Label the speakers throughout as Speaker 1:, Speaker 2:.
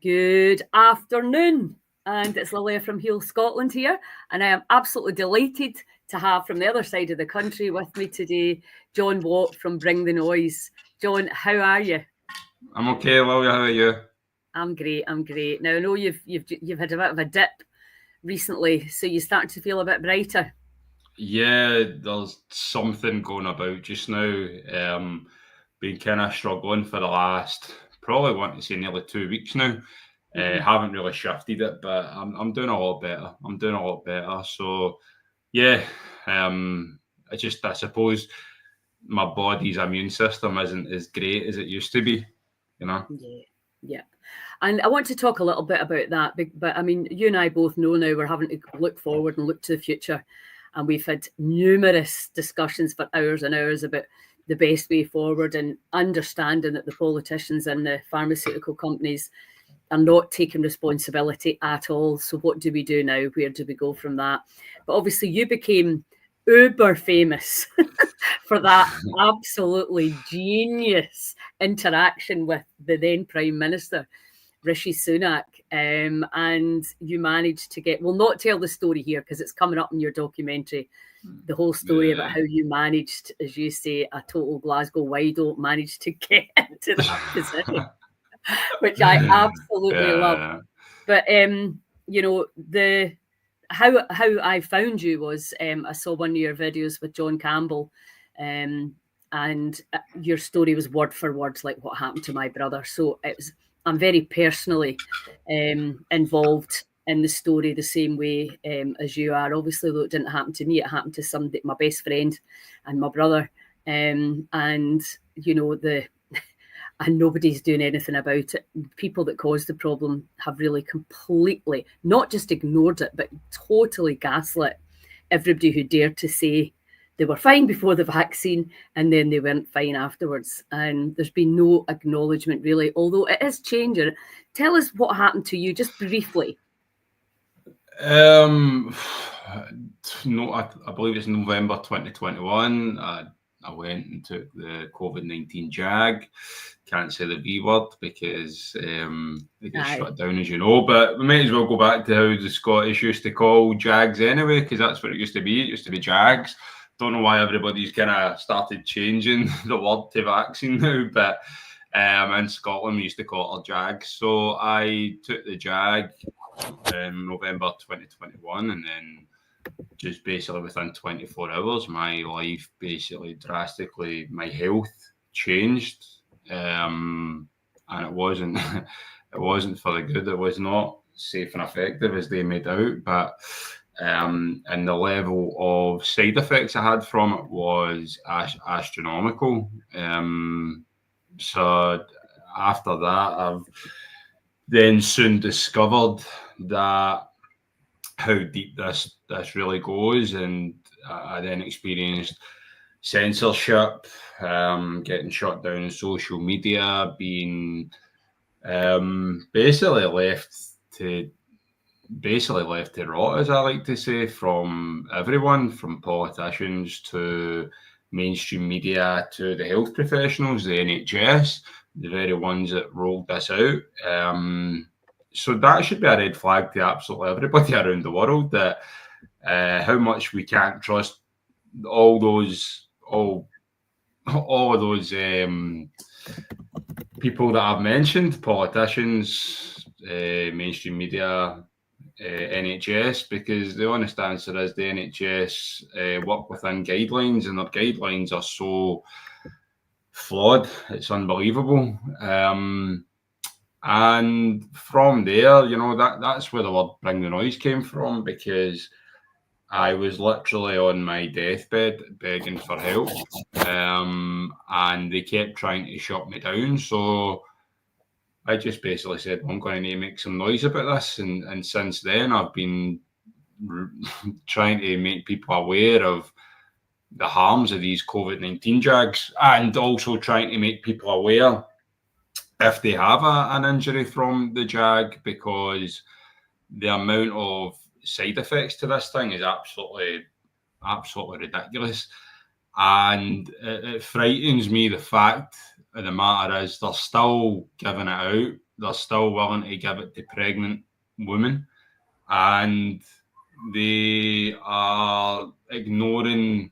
Speaker 1: Good afternoon, and it's Lilia from Heal Scotland here, and I am absolutely delighted to have from the other side of the country with me today, John Watt from Bring the Noise. John, how are you?
Speaker 2: I'm okay, Lilia. How are you?
Speaker 1: I'm great. I'm great. Now I know you've had a bit of a dip recently, so you start to feel a bit brighter.
Speaker 2: Yeah, there's something going about just now. Been kind of struggling for the last, probably want to say nearly 2 weeks now.
Speaker 1: Mhm.
Speaker 2: Haven't really shifted it, but I'm doing a lot better. I'm doing a lot better. So yeah, I suppose my body's immune system isn't as great as it used to be. You know.
Speaker 1: Yeah, yeah. And I want to talk a little bit about that, but I mean, you and I both know now we're having to look forward and look to the future. And we've had numerous discussions for hours and hours about the best way forward and understanding that the politicians and the pharmaceutical companies are not taking responsibility at all. So, what do we do now? Where do we go from that? But obviously, you became uber famous for that absolutely genius interaction with the then Prime Minister, Rishi Sunak. And you managed to get, we'll not tell the story here because it's coming up in your documentary, the whole story about
Speaker 2: Yeah.
Speaker 1: how you managed, as you say, a total Glasgow wido managed to get into that position, which I absolutely love.
Speaker 2: Yeah.
Speaker 1: But you know, the how I found you was I saw one of your videos with John Campbell, and your story was word for word like what happened to my brother. So it was I'm very personally involved in the story the same way as you are. Obviously, though it didn't happen to me, it happened to somebody, my best friend, and my brother. And you know the and nobody's doing anything about it. People that caused the problem have really completely not just ignored it, but totally gaslit everybody who dared to say they were fine before the vaccine and then they weren't fine afterwards. And there's been no acknowledgement really, although it is changing. Tell us what happened to you just briefly.
Speaker 2: Um, no, I believe it's November 2021. I went and took the COVID-19 jag. Can't say the V word because it gets
Speaker 1: Aye.
Speaker 2: shut down, as you know. But we might as well go back to how the Scottish used to call jags anyway, because that's what it used to be. It used to be jags. Don't know why everybody's kind of started changing the word to vaccine now, but in Scotland we used to call it a jag. So I took the jag in November 2021, and then just basically within 24 hours, my life basically drastically, my health changed, and it wasn't it wasn't for the good. It was not safe and effective as they made out, but and the level of side effects I had from it was astronomical. So after that, I've then soon discovered that how deep this really goes, and I then experienced censorship, getting shut down on social media, being basically to left to rot, as I like to say, from everyone, from politicians to mainstream media to the health professionals, the NHS, the very ones that rolled this out. So that should be a red flag to absolutely everybody around the world, that how much we can't trust all those all of those people that I've mentioned, politicians, mainstream media, NHS, because the honest answer is the NHS work within guidelines, and their guidelines are so flawed. It's unbelievable. And from there, that's where the word "bring the noise" came from, because I was literally on my deathbed begging for help, and they kept trying to shut me down. So I just basically said, I'm going to make some noise about this. And since then, I've been trying to make people aware of the harms of these COVID-19 jags, and also trying to make people aware if they have an injury from the jag, because the amount of side effects to this thing is absolutely ridiculous. And it frightens me, the fact of the matter is they're still giving it out they're still willing to give it to pregnant women, and they are ignoring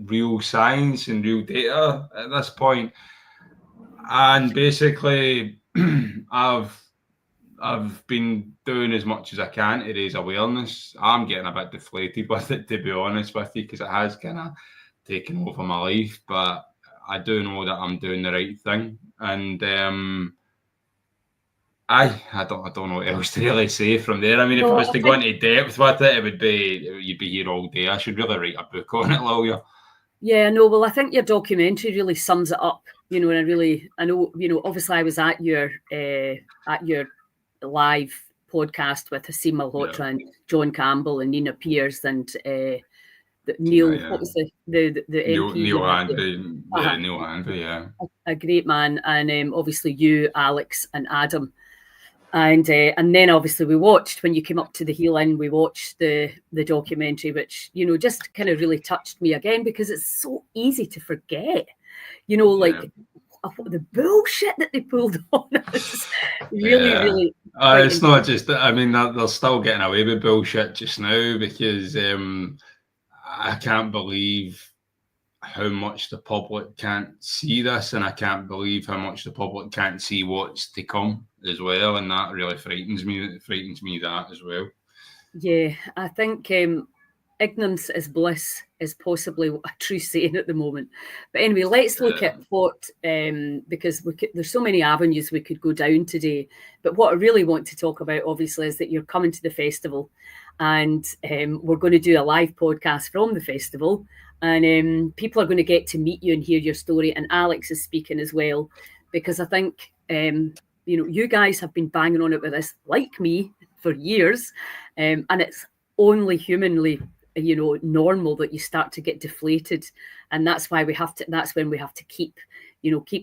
Speaker 2: real science and real data at this point. And basically, I've been doing as much as I can to raise awareness. I'm getting a bit deflated with it, to be honest with you, because it has kind of taken over my life. But I do know that I'm doing the right thing, and I don't know what else to really say from there. I mean, if I
Speaker 1: No,
Speaker 2: was to go into depth with it, it would be you'd be here all day. I should really write a book on it, Lawyer.
Speaker 1: Yeah, no, well, I think your documentary really sums it up, and I know, obviously I was at your live podcast with Hasim Malhotra and John Campbell and Nina Pierce and Neil, what was the MP?
Speaker 2: Neil Handley, Neil Handley,
Speaker 1: a great man, and obviously you, Alex, and Adam. And then obviously we watched, when you came up to the heel in, we watched the documentary, which, just kind of really touched me again, because it's so easy to forget, like the bullshit that they pulled on us. Really.
Speaker 2: It's not just, I mean, they're still getting away with bullshit just now, because I can't believe how much the public can't see this, and I can't believe how much the public can't see what's to come as well, and that really frightens me. It frightens me, that as well.
Speaker 1: Yeah, I think ignorance is bliss is possibly a true saying at the moment. But anyway, let's look at what, because there's so many avenues we could go down today. But what I really want to talk about, obviously, is that you're coming to the festival, and we're going to do a live podcast from the festival. And people are going to get to meet you and hear your story. And Alex is speaking as well, because I think, you guys have been banging on it with this, like me, for years. And it's only humanly, normal that you start to get deflated. And that's when we have to keep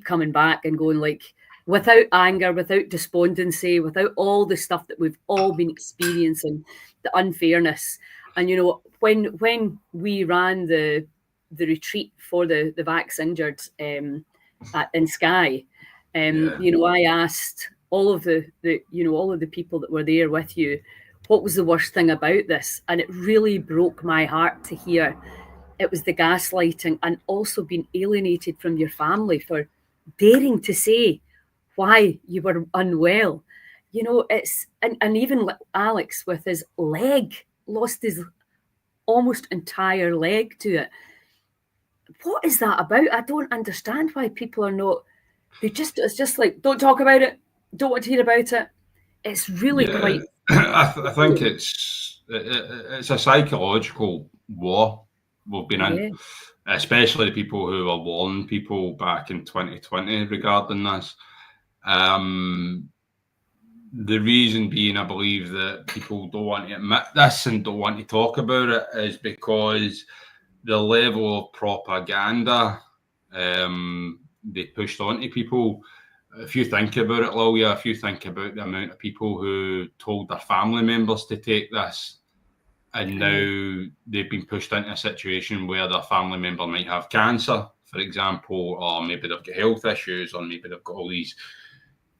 Speaker 1: coming back and going, like, without anger, without despondency, without all the stuff that we've all been experiencing, the unfairness. And, when we ran the retreat for the Vax Injured in Skye, I asked all of the people that were there with you, what was the worst thing about this? And it really broke my heart to hear it was the gaslighting, and also being alienated from your family for daring to say why you were unwell. It's and even Alex with his leg, lost his almost entire leg to it. What is that about? I don't understand why people are not. It's just like, don't talk about it. Don't want to hear about it. It's really quite.
Speaker 2: I think it's a psychological war we've been in, especially the people who were warning people back in 2020 regarding this. The reason being, I believe, that people don't want to admit this and don't want to talk about it is because the level of propaganda they pushed onto people. If you think about it, Lawyer, if you think about the amount of people who told their family members to take this, and now they've been pushed into a situation where their family member might have cancer, for example, or maybe they've got health issues, or maybe they've got all these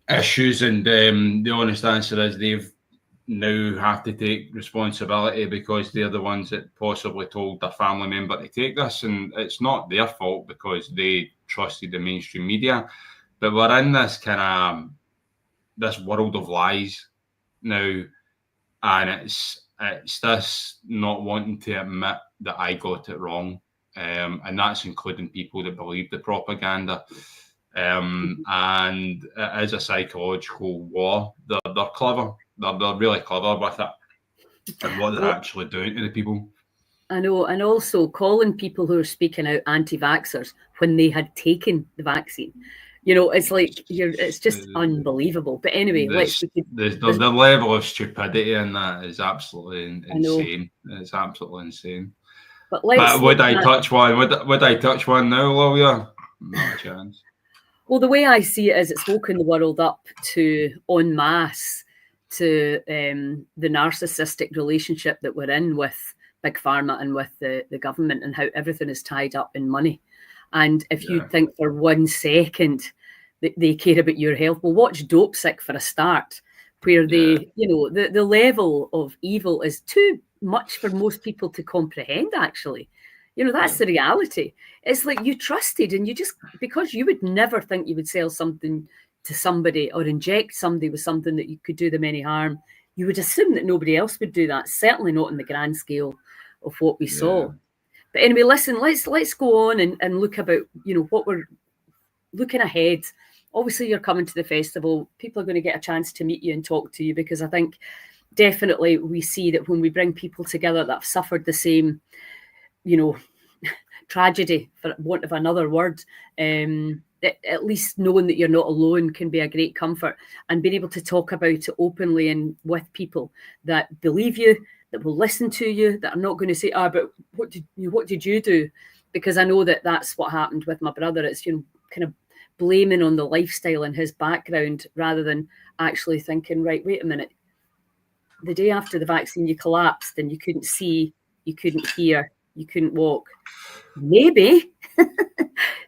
Speaker 2: issues, and the honest answer is they've now have to take responsibility because they're the ones that possibly told their family member to take this, and it's not their fault because they trusted the mainstream media. But we're in this kind of this world of lies now, and it's this not wanting to admit that I got it wrong, and that's including people that believe the propaganda. And it is a psychological war. They're clever. They're really clever with it and what they're actually doing to the people.
Speaker 1: I know, and also calling people who are speaking out anti-vaxxers when they had taken the vaccine. It's like it's just unbelievable. But anyway,
Speaker 2: the level of stupidity in that is absolutely insane. It's absolutely insane. But would I touch one? Would I touch one now, Lawyer? Not a chance.
Speaker 1: Well, the way I see it is it's woken the world up to en masse to the narcissistic relationship that we're in with Big Pharma and with the government, and how everything is tied up in money. And if you think for 1 second they care about your health. Well, watch Dope Sick for a start, where they, the level of evil is too much for most people to comprehend, actually. That's the reality. It's like you trusted, and you just, because you would never think you would sell something to somebody or inject somebody with something that you could do them any harm, you would assume that nobody else would do that, certainly not in the grand scale of what we saw. But anyway, listen, let's go on and look about, what we're looking ahead. Obviously, you're coming to the festival. People are going to get a chance to meet you and talk to you, because I think definitely we see that when we bring people together that have suffered the same, tragedy, for want of another word, at least knowing that you're not alone can be a great comfort, and being able to talk about it openly and with people that believe you, that will listen to you, that are not going to say, but what did you do? Because I know that that's what happened with my brother. It's, kind of blaming on the lifestyle and his background, rather than actually thinking, right, wait a minute, the day after the vaccine you collapsed and you couldn't see, you couldn't hear, you couldn't walk. Maybe,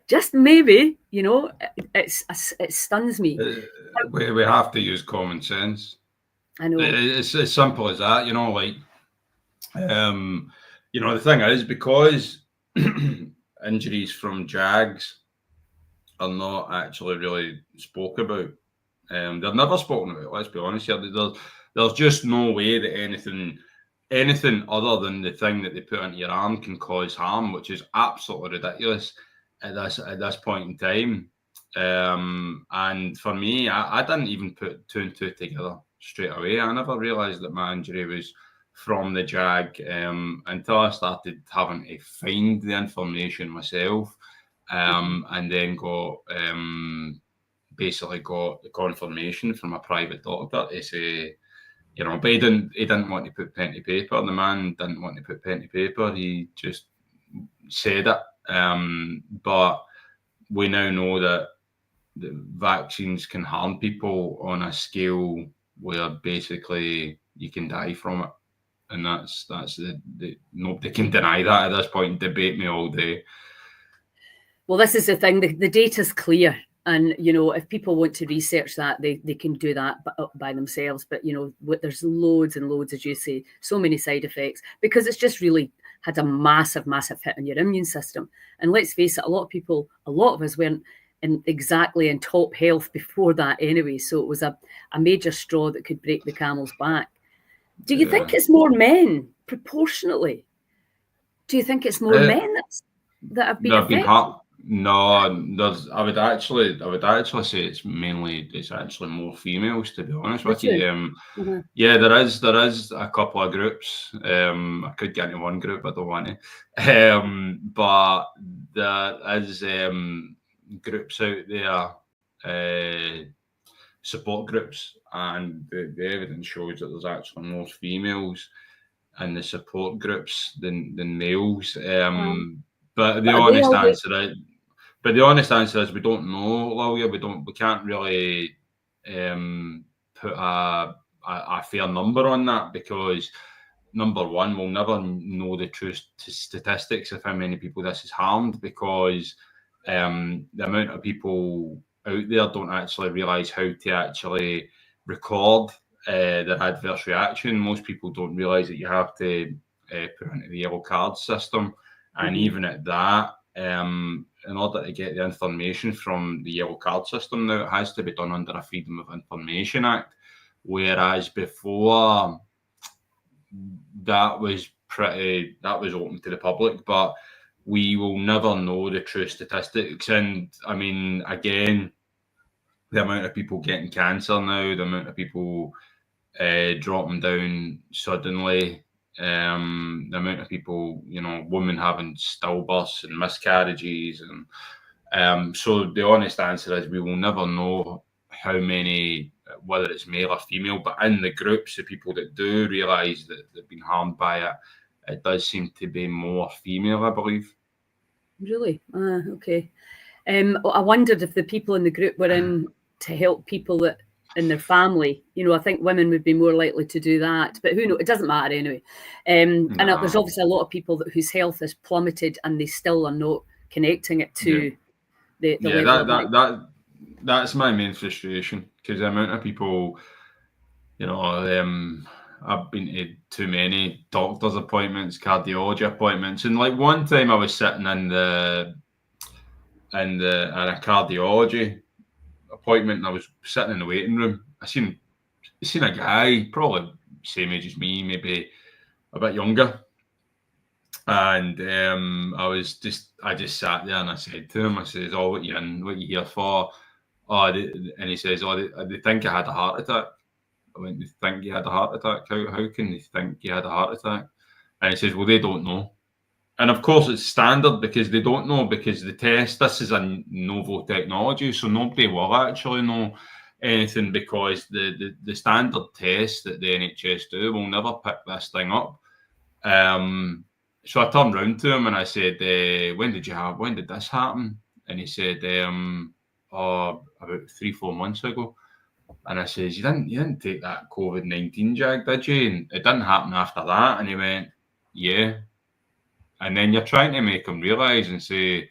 Speaker 1: just maybe, it stuns me.
Speaker 2: We have to use common sense.
Speaker 1: I know.
Speaker 2: It's as simple as that, the thing is, because injuries from JAGs are not actually really spoke about. They're never spoken about, let's be honest here. There's just no way that anything other than the thing that they put into your arm can cause harm, which is absolutely ridiculous at this point in time. And for me, I didn't even put two and two together straight away. I never realised that my injury was from the JAG until I started having to find the information myself, and then basically got the confirmation from a private doctor to say, but he didn't want to put pen to paper. The man didn't want to put pen to paper. He just said it. But we now know that the vaccines can harm people on a scale where basically you can die from it. And that's nobody can deny that at this point. Debate me all day.
Speaker 1: Well, this is the thing. The data's clear. And, if people want to research that, they can do that by themselves. But, there's loads and loads, as you say, so many side effects, because it's just really had a massive, massive hit on your immune system. And let's face it, a lot of us weren't exactly in top health before that anyway. So it was a major straw that could break the camel's back. Do you think it's more men proportionately? Do you think it's more men that have been affected?
Speaker 2: No, I would actually say it's actually more females, to be honest with you. Yeah, there is a couple of groups. I could get into one group, I don't want to. But there is groups out there, support groups, and the evidence shows that there's actually more females in the support groups than males. But the honest answer is we don't know, Lilia. We can't really put a fair number on that, because number one, we'll never know the true statistics of how many people this has harmed, because the amount of people out there don't actually realise how to actually record their adverse reaction. Most people don't realise that you have to put into the yellow card system, and even at that, in order to get the information from the yellow card system now, it has to be done under a Freedom of Information Act, whereas before that was open to the public, but we will never know the true statistics. And I mean, again, the amount of people getting cancer now, the amount of people dropping down suddenly, the amount of people, women having stillbirths and miscarriages, and so the honest answer is we will never know how many, whether it's male or female, but in the groups of people that do realise that they've been harmed by it, it does seem to be more female, I believe.
Speaker 1: Really? Okay. I wondered if the people in the group were in to help people that in their family. I think women would be more likely to do that, but who knows? It doesn't matter anyway. And there's obviously a lot of people whose health has plummeted and they still are not connecting it to the level
Speaker 2: that's my main frustration, because the amount of people, I've been to too many doctor's appointments, cardiology appointments, and like one time I was sitting in a cardiology appointment, and I was sitting in the waiting room. I seen a guy, probably same age as me, maybe a bit younger, and I just sat there and I said to him, I says, "Oh, what you in? What you here for?" And he says, "Oh, they think I had a heart attack." I went, "They think you had a heart attack? How can they think you had a heart attack?" And he says, "Well, they don't know." And of course, it's standard because they don't know, because this is a novel technology, so nobody will actually know anything, because the standard test that the NHS do will never pick this thing up. So I turned round to him and I said, when did this happen? And he said, about 3-4 months ago. And I says, you didn't take that COVID-19 jag, did you? And it didn't happen after that. And he went, yeah. And then you're trying to make him realise and say,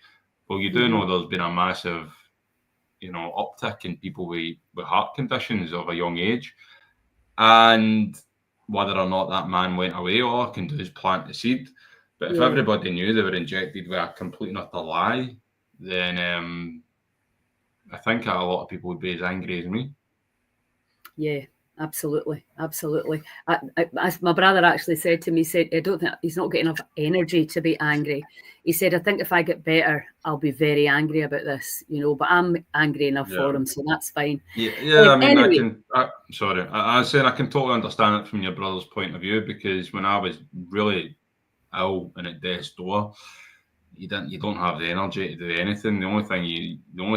Speaker 2: well, you do know there's been a massive, uptick in people with heart conditions of a young age. And whether or not that man went away, all I can do is plant the seed. But if everybody knew they were injected with a complete and utter lie, then I think a lot of people would be as angry as me.
Speaker 1: Yeah, absolutely. As my brother actually said to me, said, I don't think he's not getting enough energy to be angry. He said, I think if I get better, I'll be very angry about this, but I'm angry enough for him, so that's fine.
Speaker 2: Yeah. I mean,
Speaker 1: anyway.
Speaker 2: I was saying I can totally understand it from your brother's point of view, because when I was really ill and at death's door, you don't have the energy to do anything. The only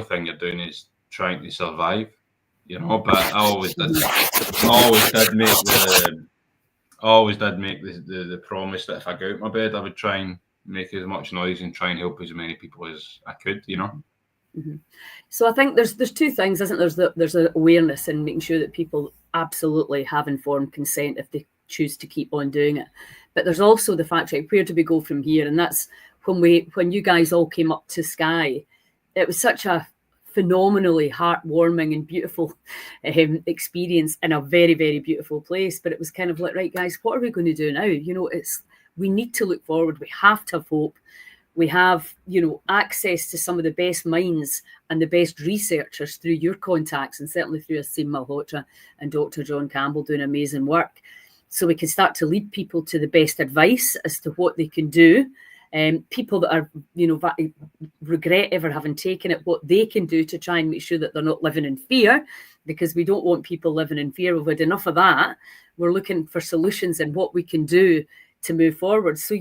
Speaker 2: thing you're doing is trying to survive, But I always did make the promise that if I got out of my bed, I would try and make as much noise and try and help as many people as I could,
Speaker 1: Mm-hmm. So I think there's two things, isn't there? There's an awareness and making sure that people absolutely have informed consent if they choose to keep on doing it. But there's also the fact, right, where do we go from here? And that's when you guys all came up to Skye, it was such a phenomenally heartwarming and beautiful experience in a very, very beautiful place. But it was kind of like, right, guys, what are we going to do now? We need to look forward. We have to have hope. We have, access to some of the best minds and the best researchers through your contacts, and certainly through Asim Malhotra and Dr. John Campbell doing amazing work. So we can start to lead people to the best advice as to what they can do. People that are, regret ever having taken it, what they can do to try and make sure that they're not living in fear, because we don't want people living in fear. We've had enough of that. We're looking for solutions and what we can do to move forward. So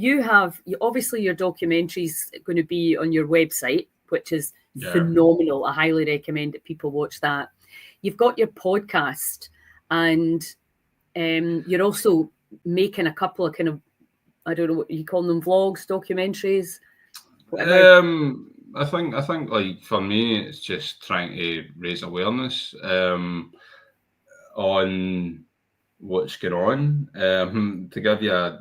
Speaker 1: obviously your documentary's going to be on your website, which is phenomenal. I highly recommend that people watch that. You've got your podcast, and you're also making a couple of kind of, I don't know what you call them, vlogs, documentaries,
Speaker 2: whatever. I think like for me, it's just trying to raise awareness on what's going on. To give you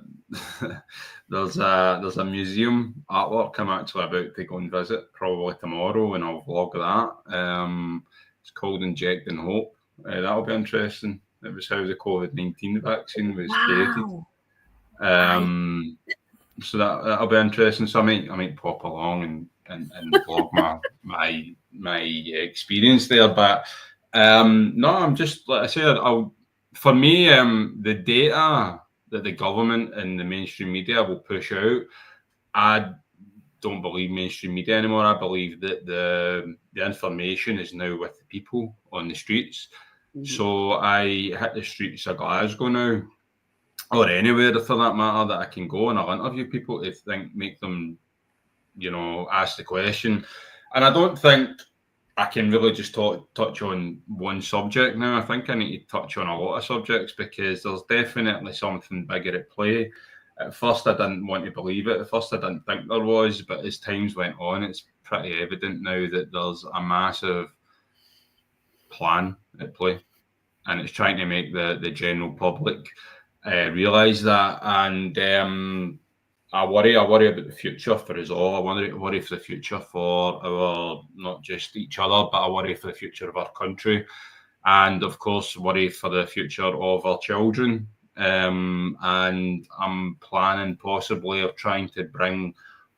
Speaker 2: there's a museum artwork I'm actually about to go and visit probably tomorrow, and I'll vlog that. It's called Injecting Hope. That'll be interesting. It was how the COVID-19 vaccine was created. So that'll be interesting. So I might pop along and vlog my experience there. But no, I'm just, like I said, for me, the data that the government and the mainstream media will push out, I don't believe mainstream media anymore. I believe that the information is now with the people on the streets. Mm-hmm. So I hit the streets of Glasgow now, or anywhere for that matter, that I can go and I'll interview people to make them, ask the question. And I don't think I can really just touch on one subject now. I think I need to touch on a lot of subjects, because there's definitely something bigger at play. At first, I didn't want to believe it. At first, I didn't think there was, but as times went on, it's pretty evident now that there's a massive plan at play, and it's trying to make the general public realise that. And I worry about the future for us all. I worry for the future for our, not just each other, but I worry for the future of our country, and of course worry for the future of our children. And I'm planning possibly of trying to bring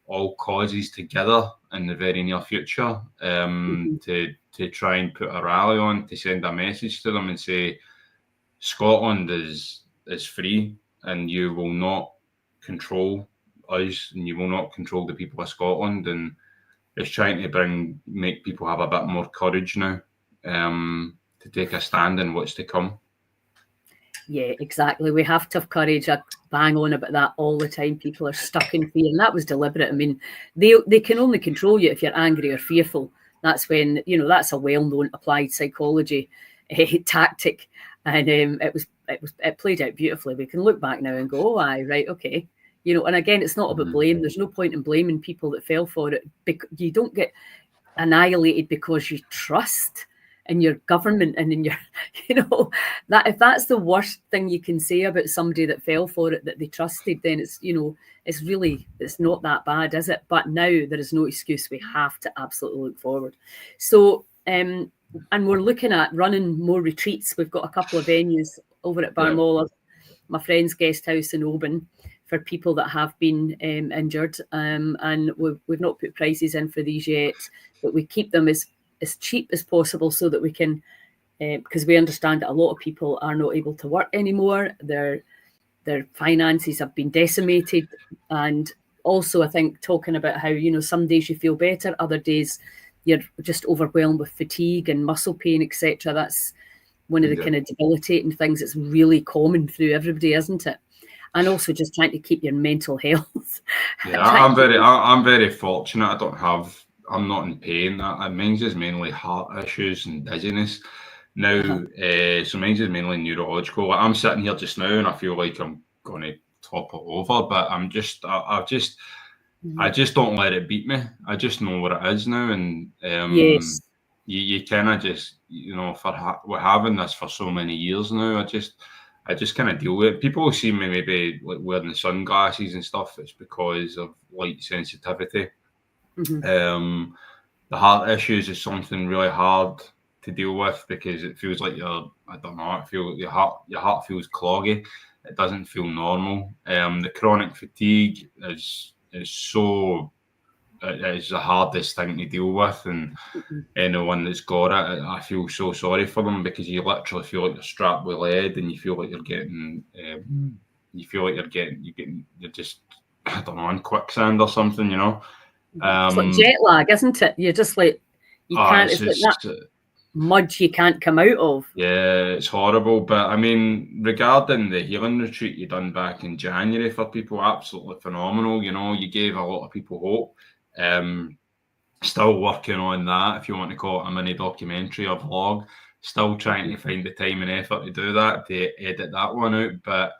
Speaker 2: all causes together in the very near future, to try and put a rally on, to send a message to them and say Scotland is free, and you will not control us, and you will not control the people of Scotland. And it's trying to make people have a bit more courage now, to take a stand in what's to come.
Speaker 1: Yeah, exactly. We have to have courage. I bang on about that all the time. People are stuck in fear, and that was deliberate. I mean, they can only control you if you're angry or fearful. That's when, that's a well-known applied psychology tactic, and it played out beautifully. We can look back now and go, oh, aye, right, okay. And again, it's not about blame. There's no point in blaming people that fell for it. You don't get annihilated because you trust in your government and in your, that if that's the worst thing you can say about somebody that fell for it, that they trusted, then it's, it's not that bad, is it? But now there is no excuse. We have to absolutely look forward. So, and we're looking at running more retreats. We've got a couple of venues over at Barmola, my friend's guest house in Oban, for people that have been injured. And we've not put prices in for these yet, but we keep them as cheap as possible so that we can, because we understand that a lot of people are not able to work anymore. Their finances have been decimated. And also, I think, talking about how, some days you feel better, other days you're just overwhelmed with fatigue and muscle pain, etc. That's one of the kind of debilitating things that's really common through everybody, isn't it? And also just trying to keep your mental health.
Speaker 2: Yeah, I'm very fortunate. I'm not in pain. Mine's is mainly heart issues and dizziness now. So mine's is mainly neurological. I'm sitting here just now and I feel like I'm going to topple over, but I just don't let it beat me. I just know what it is now, and
Speaker 1: yes,
Speaker 2: you kind of just, we're having this for so many years now. I just kind of deal with it. People see me maybe like wearing sunglasses and stuff. It's because of light sensitivity. The heart issues is something really hard to deal with because it feels like I feel like your heart feels cloggy. It doesn't feel normal. The chronic fatigue is so, it is the hardest thing to deal with, and anyone that's got it, I feel so sorry for them because you literally feel like you're strapped with lead, and you feel like you're getting, you're just, I don't know, in quicksand or something,
Speaker 1: It's like jet lag, isn't it? You're just like, it's like that mud you can't come out of.
Speaker 2: Yeah, it's horrible. But I mean, regarding the healing retreat you done back in January for people, absolutely phenomenal. You gave a lot of people hope. Still working on that, if you want to call it a mini documentary or vlog. Still trying to find the time and effort to do that, to edit that one out. But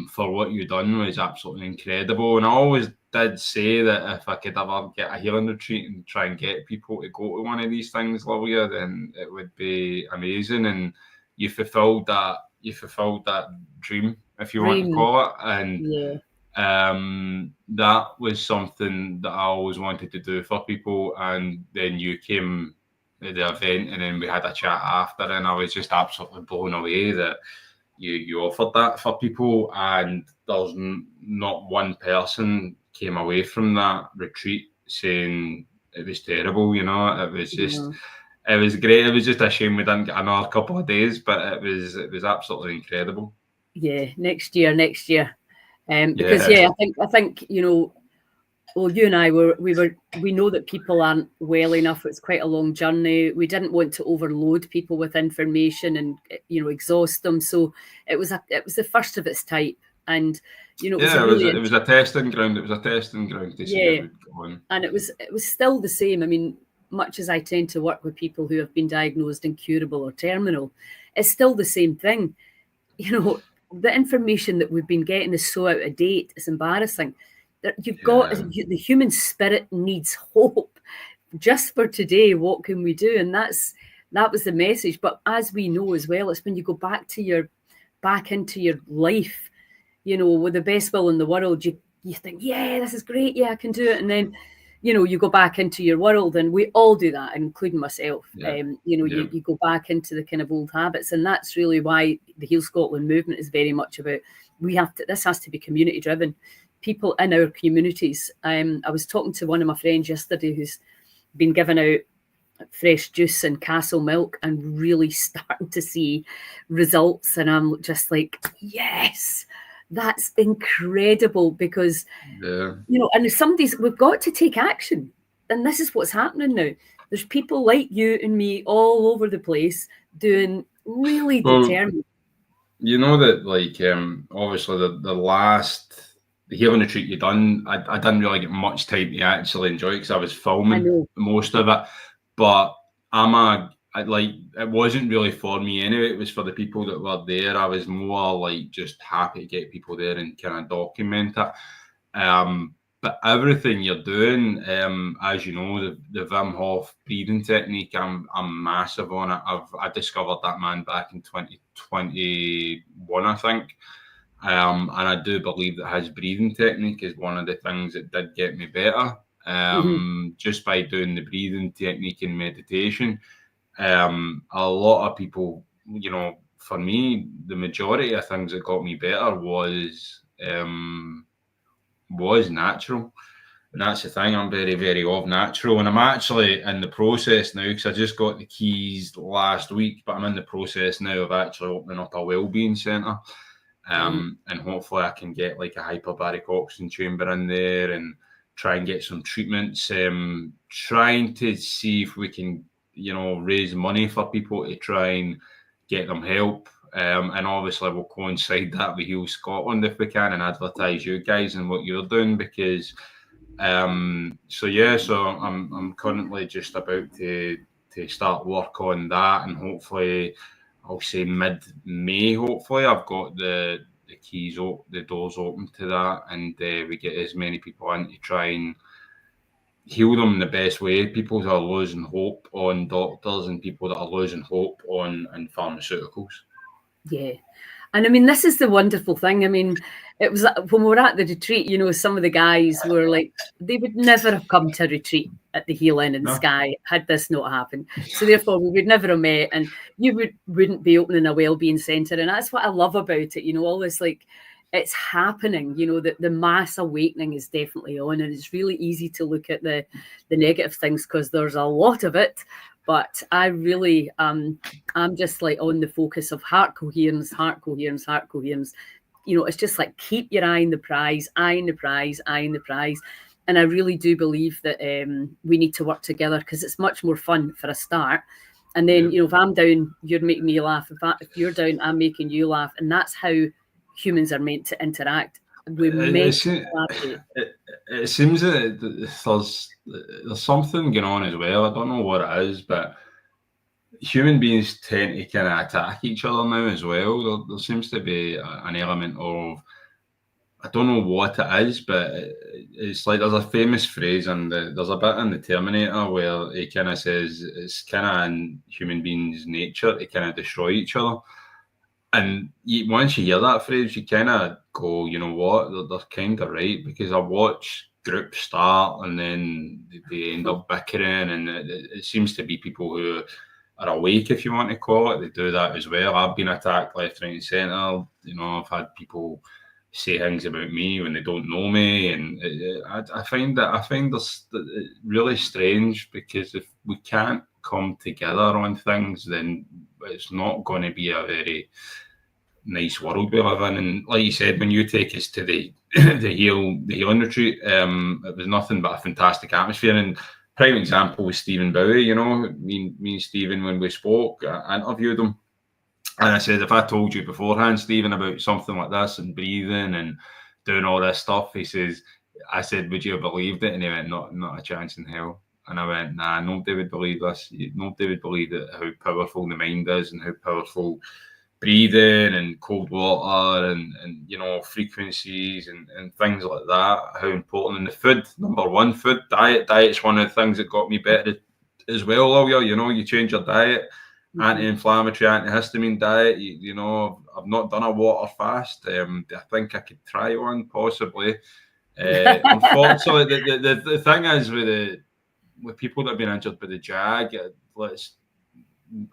Speaker 2: for what you've done was absolutely incredible. And I always did say that if I could ever get a healing retreat and try and get people to go to one of these things, Livia, then it would be amazing. And you fulfilled that dream, if you want to call it. And that was something that I always wanted to do for people. And then you came to the event, and then we had a chat after, and I was just absolutely blown away that you offered that for people, and there's not one person came away from that retreat saying it was terrible. It was just, it was great. It was just a shame we didn't get another couple of days, but it was absolutely incredible.
Speaker 1: Yeah, next year. Because I think well, you and I we know that people aren't well enough. It's quite a long journey. We didn't want to overload people with information and exhaust them. So it was the first of its type, and it
Speaker 2: was a testing ground. It was a testing ground to see how it would go on.
Speaker 1: And it was still the same. I mean, much as I tend to work with people who have been diagnosed incurable or terminal, it's still the same thing. The information that we've been getting is so out of date. It's embarrassing. You've got the human spirit needs hope. Just for today, what can we do? And that was the message. But as we know as well, it's when you go back into your life, with the best will in the world, you think, yeah, this is great. Yeah, I can do it. And then, you go back into your world, and we all do that, including myself.
Speaker 2: Yeah.
Speaker 1: You go back into the kind of old habits. And that's really why the Heal Scotland movement is very much about, this has to be community driven. People in our communities. I was talking to one of my friends yesterday who's been given out fresh juice and castle milk and really starting to see results. And I'm just like, yes, that's incredible, because, and we've got to take action. And this is what's happening now. There's people like you and me all over the place doing really determined.
Speaker 2: You know that, like, obviously the healing retreat you done, I didn't really get much time to actually enjoy it because I was filming most of it. But it wasn't really for me anyway. It was for the people that were there. I was more like just happy to get people there and kind of document it. But everything you're doing, as you know, the Wim Hof breathing technique, I'm massive on it. I discovered that, man, back in 2021, I think. And I do believe that his breathing technique is one of the things that did get me better. Just by doing the breathing technique and meditation. A lot of people, for me, the majority of things that got me better was natural. And that's the thing, I'm very, very of natural. And I'm actually in the process now, because I just got the keys last week, but I'm in the process now of actually opening up a wellbeing centre. And hopefully I can get like a hyperbaric oxygen chamber in there and try and get some treatments, trying to see if we can, raise money for people to try and get them help. And obviously we'll coincide that with Heal Scotland if we can, and advertise you guys and what you're doing, because so I'm currently just about to start work on that, and hopefully I'll say mid-May, hopefully I've got the keys, the doors open to that, and we get as many people in to try and heal them the best way. People that are losing hope on doctors and people that are losing hope on pharmaceuticals.
Speaker 1: Yeah. And I mean, this is the wonderful thing. I mean, it was when we were at the retreat, some of the guys were like, they would never have come to a retreat at the Healing in the Sky had this not happened. So therefore, we would never have met, and you wouldn't be opening a wellbeing centre. And that's what I love about it. All this, like, it's happening. The mass awakening is definitely on, and it's really easy to look at the negative things because there's a lot of it. But I really, I'm just like on the focus of heart coherence, heart coherence, heart coherence. It's just like keep your eye on the prize, eye on the prize, eye on the prize. And I really do believe that we need to work together, because it's much more fun for a start. And then, if I'm down, you're making me laugh. If you're down, I'm making you laugh. And that's how humans are meant to interact.
Speaker 2: It seems that there's something going on as well. I don't know what it is, but human beings tend to kind of attack each other now as well. There seems to be an element of, I don't know what it is, but it's like there's a famous phrase, and there's a bit in the Terminator where he kind of says it's kind of in human beings' nature to kind of destroy each other. And once you hear that phrase, you kind of go, you know what, they're kind of right, because I watch groups start and then they end up bickering, and it seems to be people who are awake, if you want to call it. They do that as well. I've been attacked left, right and centre. I've had people say things about me when they don't know me, and I find this really strange, because if we can't come together on things, then it's not going to be a very nice world we live in. And like you said, when you take us to the healing retreat, it was nothing but a fantastic atmosphere. And prime example was Stephen Bowie. Me and Stephen, when we spoke, I interviewed him, and I said, if I told you beforehand, Stephen, about something like this and breathing and doing all this stuff, I said, would you have believed it? And he went, not a chance in hell. And I went, nah, nobody would believe this. Nobody would believe how powerful the mind is, and how powerful breathing and cold water and frequencies and things like that, how important. And the food, number one, food, diet's one of the things that got me better as well, Olga. You change your diet, anti-inflammatory, antihistamine diet. I've not done a water fast. I think I could try one possibly. Unfortunately, the thing is with people that have been injured by the Jag,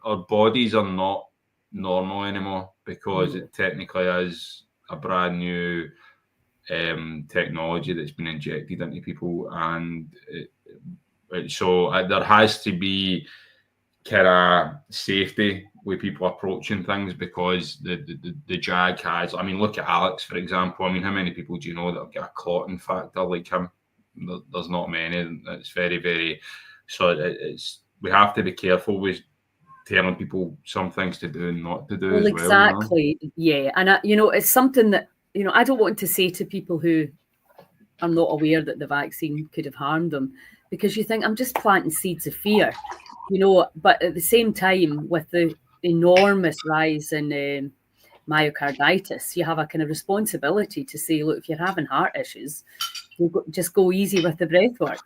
Speaker 2: our bodies are not normal anymore because it technically is a brand new technology that's been injected into people, and so there has to be kind of safety with people approaching things because the Jag has. I mean, look at Alex for example. I mean, how many people do you know that have got a clotting factor like him? There's not many. It's very, very. So it's we have to be careful with telling people some things to do and not to do
Speaker 1: Well,
Speaker 2: as well.
Speaker 1: exactly. Yeah. And, it's something that, I don't want to say to people who are not aware that the vaccine could have harmed them, because you think I'm just planting seeds of fear, but at the same time, with the enormous rise in myocarditis, you have a kind of responsibility to say, look, if you're having heart issues, just go easy with the breath work,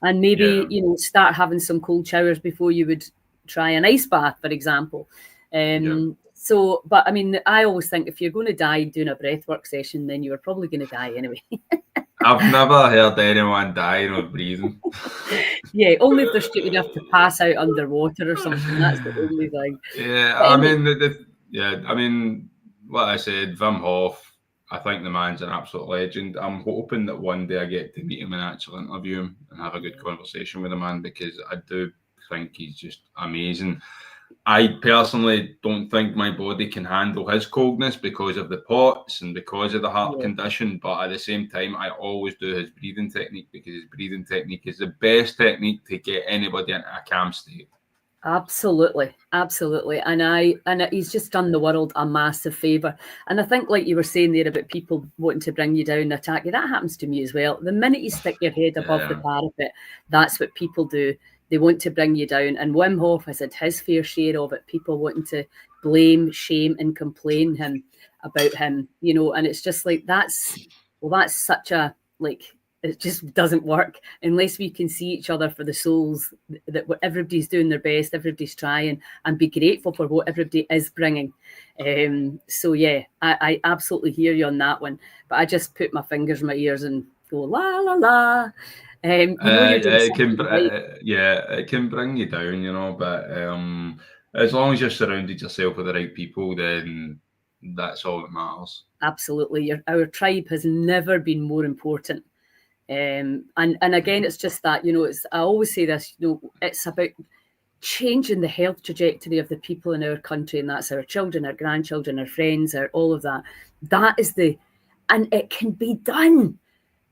Speaker 1: and maybe, start having some cold showers before you would try an ice bath, for example. So, but I mean, I always think if you're going to die doing a breathwork session, then you are probably going to die anyway.
Speaker 2: I've never heard anyone dying of breathing.
Speaker 1: Yeah, only if they're stupid enough to pass out underwater or something. That's the only thing.
Speaker 2: Yeah,
Speaker 1: But
Speaker 2: I
Speaker 1: anyway,
Speaker 2: mean, I mean, what I said, Wim Hof, I think the man's an absolute legend. I'm hoping that one day I get to meet him and actually interview him and have a good conversation with the man, because I do think he's just amazing. I personally don't think my body can handle his coldness because of the POTS and because of the heart condition. But at the same time, I always do his breathing technique, because his breathing technique is the best technique to get anybody into a calm state.
Speaker 1: Absolutely, absolutely, and he's just done the world a massive favour. And I think, like you were saying there about people wanting to bring you down and attack you, that happens to me as well. The minute you stick your head above the parapet, that's what people do. They want to bring you down. And Wim Hof has had his fair share of it. People wanting to blame, shame, and complain about him. And it's just like that's such a it just doesn't work unless we can see each other for the souls, that everybody's doing their best, everybody's trying, and be grateful for what everybody is bringing. So yeah, I absolutely hear you on that one, but I just put my fingers in my ears and go la la la. You're doing something right.
Speaker 2: It can bring you down, but as long as you're surrounded yourself with the right people, then that's all that matters.
Speaker 1: Absolutely, our tribe has never been more important. And again, it's just that, I always say this, it's about changing the health trajectory of the people in our country, and that's our children, our grandchildren, our friends, all of that. That is and it can be done,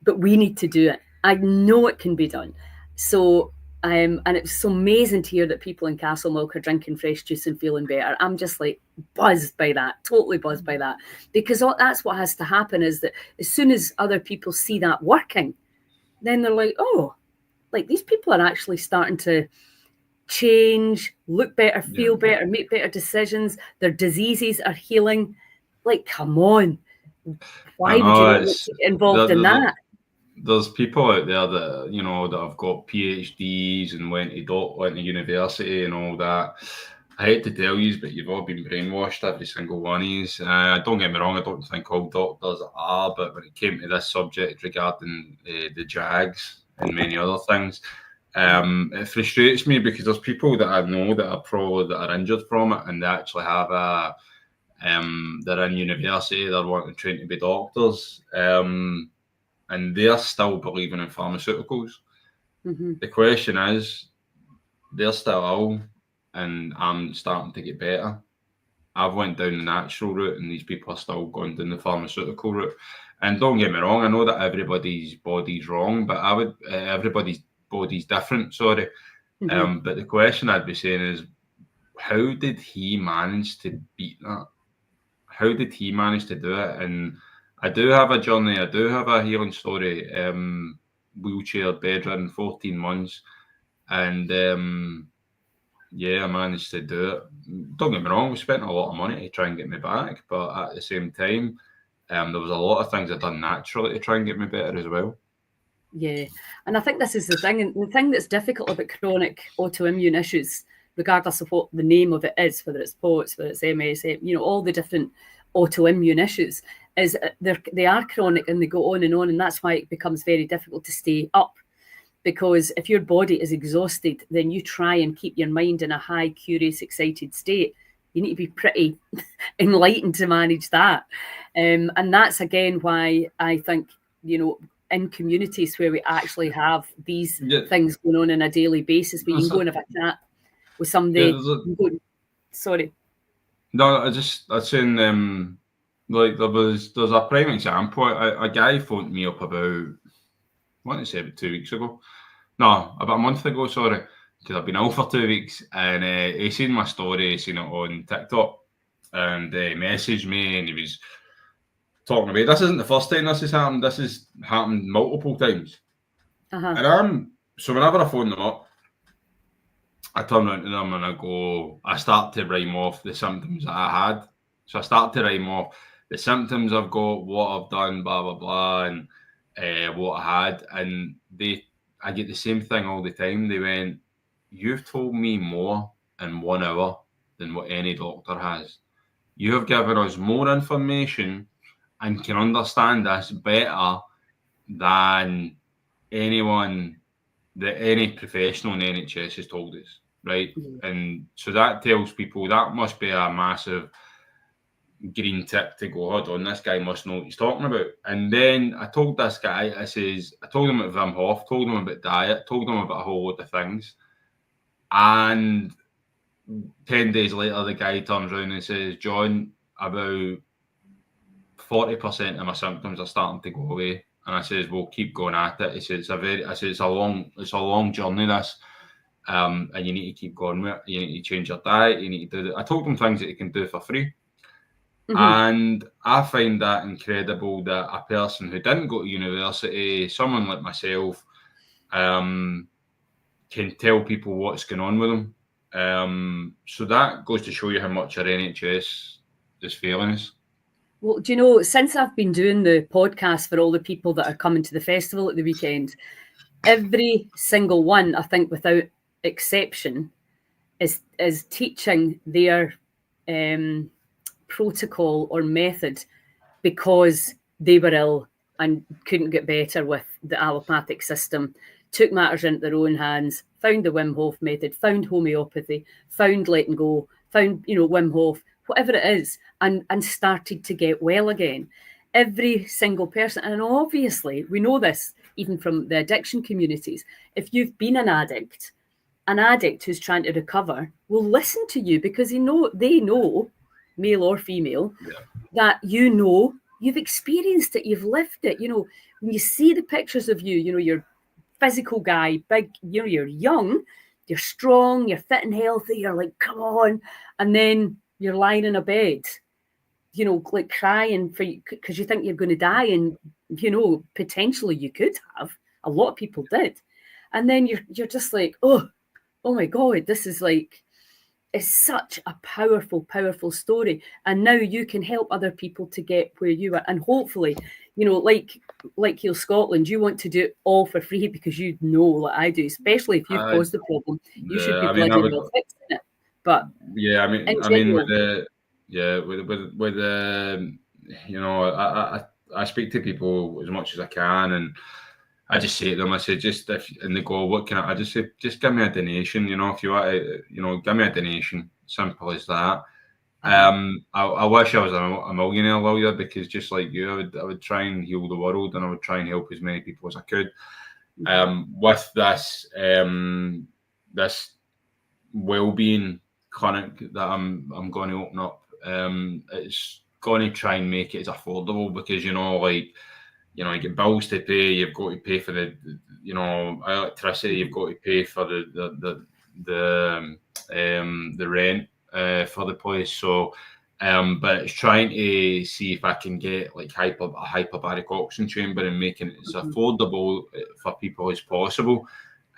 Speaker 1: but we need to do it. I know it can be done. So, and it's so amazing to hear that people in Castlemilk are drinking fresh juice and feeling better. I'm just like buzzed by that, totally buzzed by that, because that's what has to happen, is that as soon as other people see that working, then they're like, oh, like these people are actually starting to change, look better, feel better, make better decisions. Their diseases are healing. Like, come on. Why would you not get involved in that?
Speaker 2: There's people out there that, that have got PhDs and went to university and all that. I hate to tell you, but you've all been brainwashed, every single one of you. Don't get me wrong, I don't think all doctors are, but when it came to this subject regarding the JAGs and many other things, it frustrates me, because there's people that I know that are injured from it, and they actually have they're in university, they're trying to be doctors, and they're still believing in pharmaceuticals.
Speaker 1: Mm-hmm.
Speaker 2: The question is, they're still ill, and I'm starting to get better. I've went down the natural route, and these people are still going down the pharmaceutical route. And don't get me wrong, I know that everybody's body's wrong, but everybody's body's different. Sorry,
Speaker 1: Mm-hmm.
Speaker 2: but the question I'd be saying is, how did he manage to beat that? How did he manage to do it? And I do have a journey. I do have a healing story. Wheelchair, bedridden, 14 months, and I managed to do it. Don't get me wrong, we spent a lot of money to try and get me back, but at the same time, there was a lot of things I've done naturally to try and get me better as well.
Speaker 1: Yeah, and I think this is the thing, and the thing that's difficult about chronic autoimmune issues, regardless of what the name of it is, whether it's POTS, whether it's MS, all the different autoimmune issues, is they are chronic and they go on, and that's why it becomes very difficult to stay up. Because if your body is exhausted, then you try and keep your mind in a high, curious, excited state. You need to be pretty enlightened to manage that. And that's, again, why I think, in communities where we actually have these things going on a daily basis, where you can go and have a chat with somebody. Sorry.
Speaker 2: No, I was saying, like there's a prime example. A guy phoned me up about, I want to say about 2 weeks ago. No, about a month ago, sorry, because I've been out for 2 weeks, and he seen my story, seen it on TikTok, and messaged me, and he was talking about, this isn't the first time this has happened, this has happened multiple times. And so whenever I phone them up, I turn around to them and I start to rhyme off the symptoms that I had. So I start to rhyme off the symptoms I've got, what I've done, blah, blah, blah, and what I had. And I get the same thing all the time. They went, you've told me more in 1 hour than what any doctor has. You have given us more information and can understand us better than any professional in NHS has told us, right? And so that tells people that must be a massive green tick to go, hold on, this guy must know what he's talking about. And then I told this guy, I told him about Wim Hof, told him about diet, told him about a whole load of things. And 10 days later, the guy turns around and says, John, about 40% of my symptoms are starting to go away. And I says, well, keep going at it. He says, it's a long journey, this. And you need to keep going with it. You need to change your diet. You need to do that. I told him things that you can do for free. And I find that incredible that a person who didn't go to university, someone like myself, can tell people what's going on with them. So that goes to show you how much our NHS is failing us.
Speaker 1: Well, do you know, since I've been doing the podcast for all the people that are coming to the festival at the weekend, every single one, I think without exception, is teaching their protocol or method because they were ill and couldn't get better with the allopathic system, took matters into their own hands, found the Wim Hof method, found homeopathy, found letting go, found, Wim Hof, whatever it is, and started to get well again. Every single person, and obviously we know this even from the addiction communities, if you've been an addict who's trying to recover will listen to you because they know, male or female, that you've experienced it, you've lived it. When you see the pictures of you, you're physical guy, big, you're young, you're strong, you're fit and healthy, you're like, come on. And then you're lying in a bed, like crying because you think you're going to die. And, potentially you could have. A lot of people did. And then you're just like, oh my God, this is like, it's such a powerful, powerful story. And now you can help other people to get where you are. And hopefully, like Heal Scotland, you want to do it all for free because you know what I do, especially if you've caused the problem. You should be bloody well fixing it. But
Speaker 2: yeah, with I speak to people as much as I can, and I just say to them, I say, and they go, what can I just say, just give me a donation, if you want to, give me a donation, simple as that. I wish I was a millionaire lawyer because just like you, I would try and heal the world, and I would try and help as many people as I could. With this well-being clinic that I'm going to open up, it's going to try and make it as affordable because you get bills to pay, you've got to pay for the electricity, you've got to pay for the rent for the place. So but it's trying to see if I can get like a hyperbaric oxygen chamber and making it as affordable for people as possible.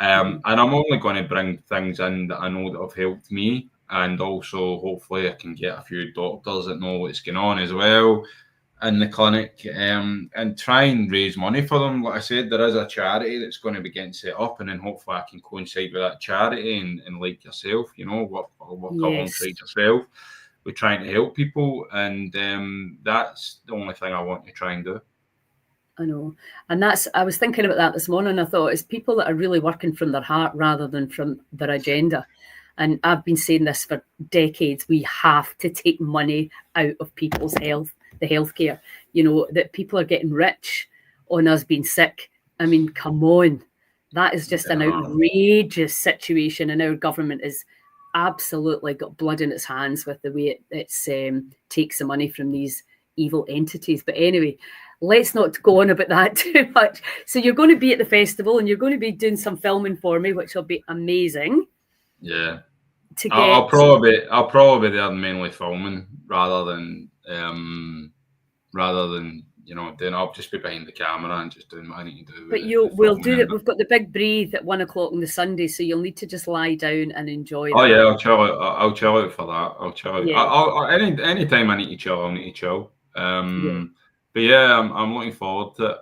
Speaker 2: And I'm only going to bring things in that I know that have helped me, and also hopefully I can get a few doctors that know what's going on as well in the clinic, and try and raise money for them. Like I said, there is a charity that's going to be getting set up, and then hopefully I can coincide with that charity and like yourself, work alongside yourself. with trying to help people, and that's the only thing I want to try and do.
Speaker 1: I know. And I was thinking about that this morning. I thought it's people that are really working from their heart rather than from their agenda. And I've been saying this for decades. We have to take money out of people's health, the healthcare. That people are getting rich on us being sick. I mean, come on. That is just an outrageous situation. And our government is absolutely got blood in its hands with the way it takes the money from these evil entities. But anyway, let's not go on about that too much. So you're going to be at the festival and you're going to be doing some filming for me, which will be amazing.
Speaker 2: Yeah. I'll probably be there mainly filming rather than doing. I'll just be behind the camera and just doing what I need to do.
Speaker 1: But we'll do it. We've got the big breathe at 1 o'clock on the Sunday, so you'll need to just lie down and enjoy.
Speaker 2: Oh yeah, I'll chill out. I'll chill out for that. I'll chill out.
Speaker 1: Yeah.
Speaker 2: Any time I need to chill, I'll need to chill. But yeah, I'm looking forward to it.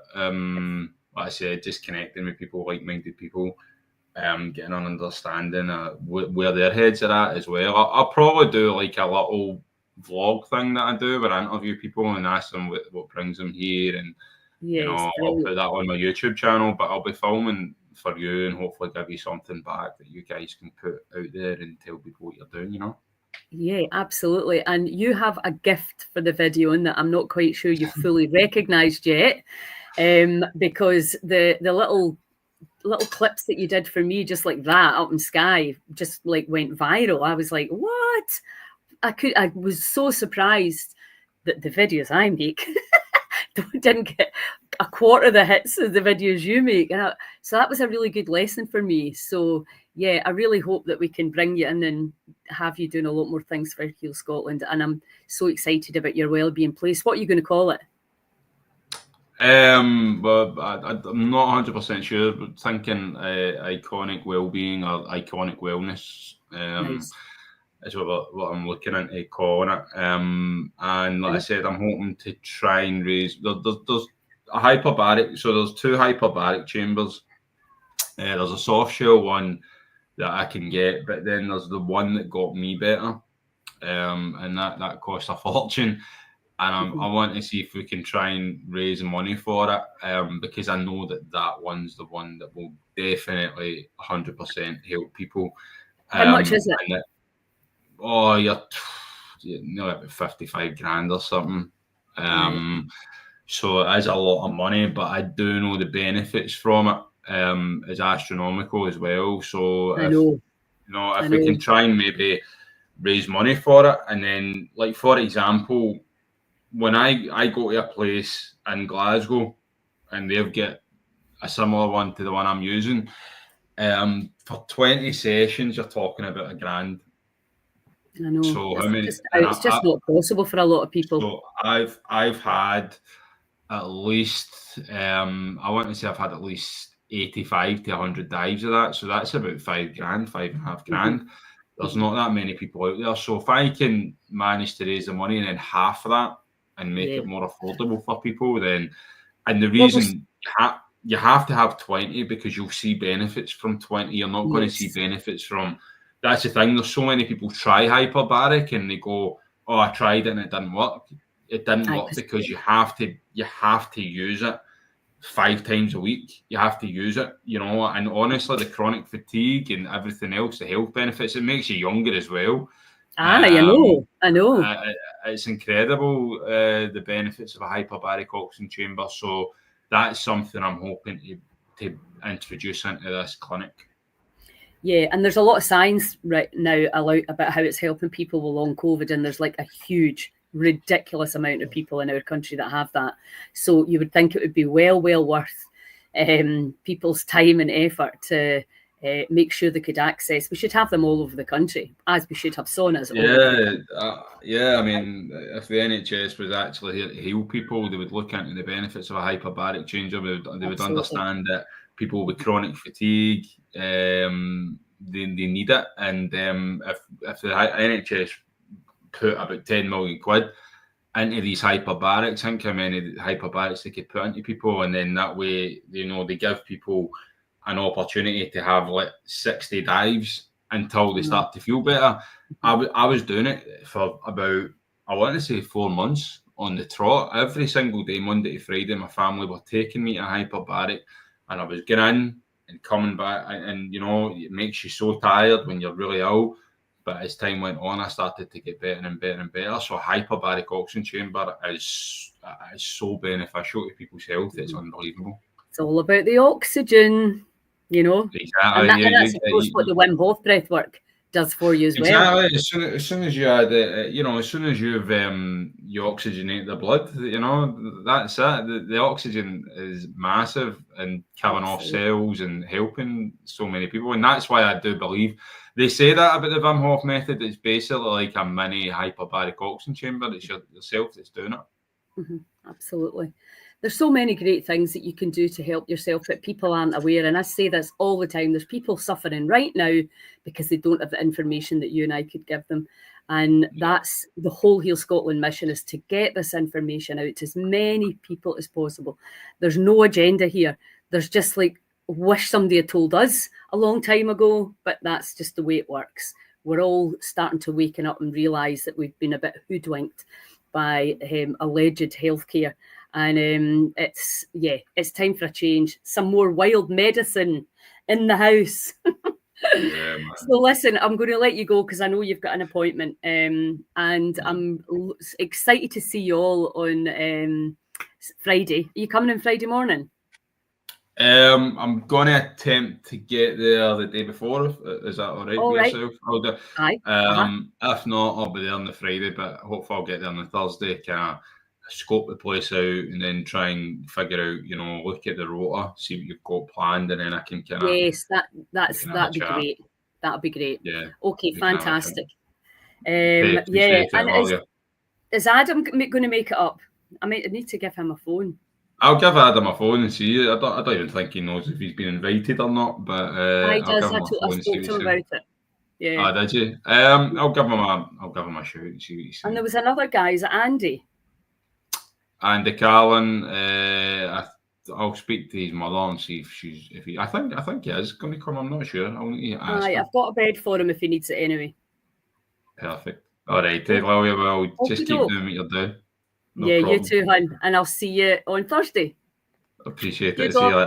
Speaker 2: Like I said, just connecting with people, like-minded people, getting an understanding where their heads are at as well. I'll probably do like a little vlog thing that I do where I interview people and ask them what brings them here, and I'll put that on my YouTube channel. But I'll be filming for you and hopefully give you something back that you guys can put out there and tell people what you're doing.
Speaker 1: Yeah, absolutely. And you have a gift for the video in that I'm not quite sure you've fully recognised yet, because the little clips that you did for me, just like that up in Sky, just like went viral. I was like, what? I was so surprised that the videos I make didn't get a quarter of the hits of the videos you make. So that was a really good lesson for me. So yeah, I really hope that we can bring you in and have you doing a lot more things for Heal Scotland. And I'm so excited about your wellbeing place. What are you going to call it?
Speaker 2: Well, I'm not 100% sure, but thinking iconic wellbeing or iconic wellness.
Speaker 1: Nice.
Speaker 2: Is what I'm looking into calling it. And like I said, I'm hoping to try and raise. There's a hyperbaric. So there's 2 hyperbaric chambers. There's a soft shell one that I can get, but then there's the one that got me better, and that cost a fortune. And I want to see if we can try and raise money for it, because I know that one's the one that will definitely 100% help people.
Speaker 1: How much is it?
Speaker 2: You're about 55 grand or something. So it is a lot of money, but I do know the benefits from it is astronomical as well. So if we can try and maybe raise money for it, and then, like, for example, when I go to a place in Glasgow and they've got a similar one to the one I'm using, for 20 sessions you're talking about $1,000.
Speaker 1: I know.
Speaker 2: So
Speaker 1: it's just not possible for a lot of people.
Speaker 2: So I've had at least I want to say I've had at least 85 to 100 dives of that. So that's about $5,000, $5,500. There's not that many people out there. So if I can manage to raise the money and then half of that and make it more affordable for people, then, and the reason you have to have 20 because you'll see benefits from 20. You're not going to see benefits from. That's the thing. There's so many people try hyperbaric and they go, "Oh, I tried it and it didn't work." It didn't work because you have to use it 5 times a week. You have to use it, and honestly, the chronic fatigue and everything else, the health benefits, it makes you younger as well.
Speaker 1: I know.
Speaker 2: It's incredible, the benefits of a hyperbaric oxygen chamber. So that's something I'm hoping to introduce into this clinic.
Speaker 1: Yeah, and there's a lot of science right now about how it's helping people with long COVID, and there's like a huge, ridiculous amount of people in our country that have that. So you would think it would be well worth people's time and effort to make sure they could access. We should have them all over the country, as we should have saunas.
Speaker 2: I mean, if the NHS was actually here to heal people, they would look into the benefits of a hyperbaric changer. They would understand that people with chronic fatigue, they need it, and if the NHS put about 10 million quid into these hyperbarics, think how many hyperbarics they could put into people, and then that way, they give people an opportunity to have like 60 dives until they start to feel better. I was doing it for about, I want to say 4 months on the trot. Every single day, Monday to Friday, my family were taking me to hyperbaric, and I was getting in and coming back. And it makes you so tired when you're really ill. But as time went on, I started to get better and better and better. So hyperbaric oxygen chamber is so beneficial to people's health. It's unbelievable.
Speaker 1: It's all about the oxygen, and
Speaker 2: Exactly.
Speaker 1: that's of course what the Wim Hof breath work does for you as well.
Speaker 2: Exactly. As soon as you add it, as soon as you oxygenate the blood, that's it. The oxygen is massive and killing off cells and helping so many people. And that's why I do believe they say that about the Wim Hof method. It's basically like a mini hyperbaric oxygen chamber. It's yourself that's doing it.
Speaker 1: Absolutely. There's so many great things that you can do to help yourself that people aren't aware. And I say this all the time. There's people suffering right now because they don't have the information that you and I could give them. And that's the whole Heal Scotland mission, is to get this information out to as many people as possible. There's no agenda here. There's just like, wish somebody had told us a long time ago, but that's just the way it works. We're all starting to waken up and realise that we've been a bit hoodwinked by alleged healthcare. And it's time for a change. Some more wild medicine in the house. So listen, I'm going to let you go because I know you've got an appointment, and I'm excited to see you all on Friday. Are you coming on Friday morning?
Speaker 2: I'm going to attempt to get there the day before. Is that all right with yourself?
Speaker 1: Aye.
Speaker 2: If not, I'll be there on the Friday, but hopefully I'll get there on the Thursday. Kind of scope the place out and then try and figure out, look at the rota, see what you've got planned, and then I can kind of...
Speaker 1: Yes, that'd be great. That'd be great.
Speaker 2: Yeah.
Speaker 1: Okay, fantastic.
Speaker 2: And
Speaker 1: is Adam going to make it up? I need to give him a phone.
Speaker 2: I'll give Adam a phone and see. I don't even think he knows if he's been invited or not, but
Speaker 1: I spoke to him about it. Yeah.
Speaker 2: Oh, did you? I'll give him a shout and see what he says.
Speaker 1: And there was another guy, is it Andy?
Speaker 2: Andy Carlin. I'll speak to his mother and see if he. I think he is going to come. I'm not sure. I'll need to ask him.
Speaker 1: I've got a bed for him if he needs it anyway.
Speaker 2: Perfect. All right, well, just keep doing what you're doing.
Speaker 1: No problem. You too, hon. And I'll see you on Thursday.
Speaker 2: Appreciate it. See you later.